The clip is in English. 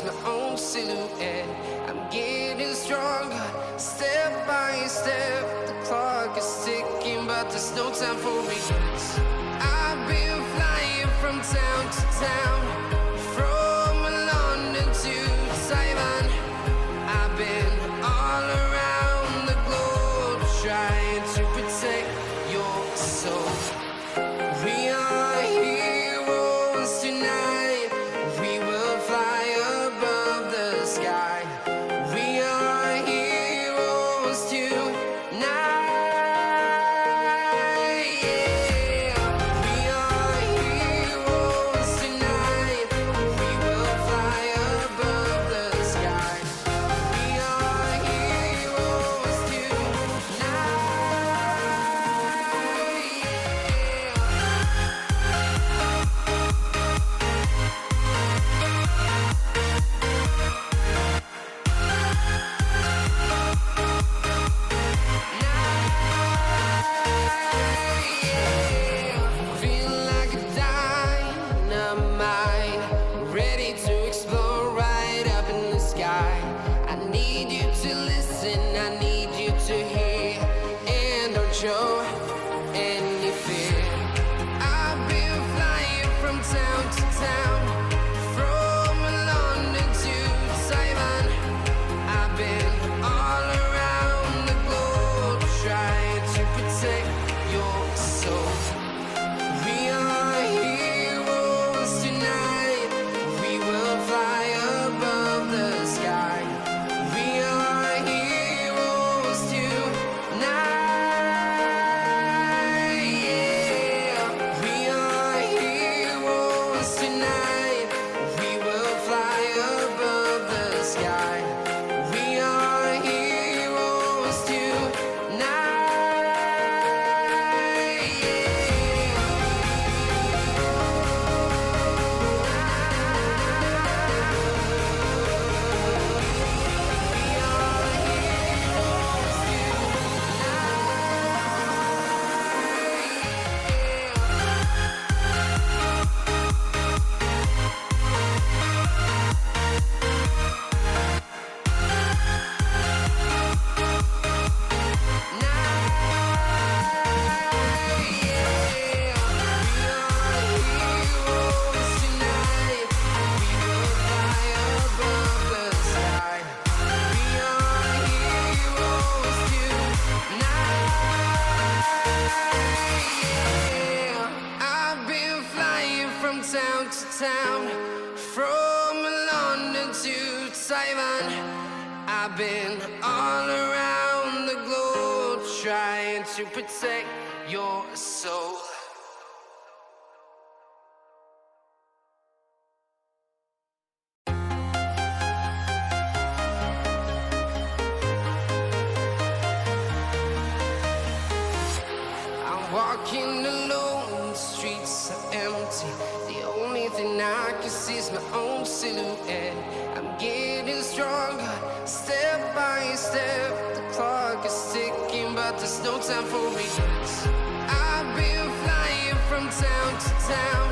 sees my own silhouette. I'm getting stronger, step by step. The clock is ticking, but there's no time for regrets. I've been flying from town to town, from London to Taiwan. I've been all around the globe, trying to protect your soul. We are heroes tonight. We will fly above the sky. We are heroes tonight. Yeah. We are heroes tonight. We will fly above the sky. We are heroes tonight. Feel like a dynamite, ready to explode right up in the sky. I need you to listen, I need you to hear, and don't show any fear. I've been flying from town to town, from London to Taiwan. I've been all around the globe, trying to protect your soul. We are heroes tonight. We will fly above the sky. We are heroes tonight. Yeah. We are heroes tonight. We will fly above the sky. We are heroes tonight. I've been flying from town to town, from London to Taiwan. I've been all around the globe, trying to protect your soul. I'm walking alone, the streets are empty. The only thing I can see is my own silhouette. I'm getting stronger, step by step. The clock is ticking, but there's no time for regrets. I've been flying from town to town,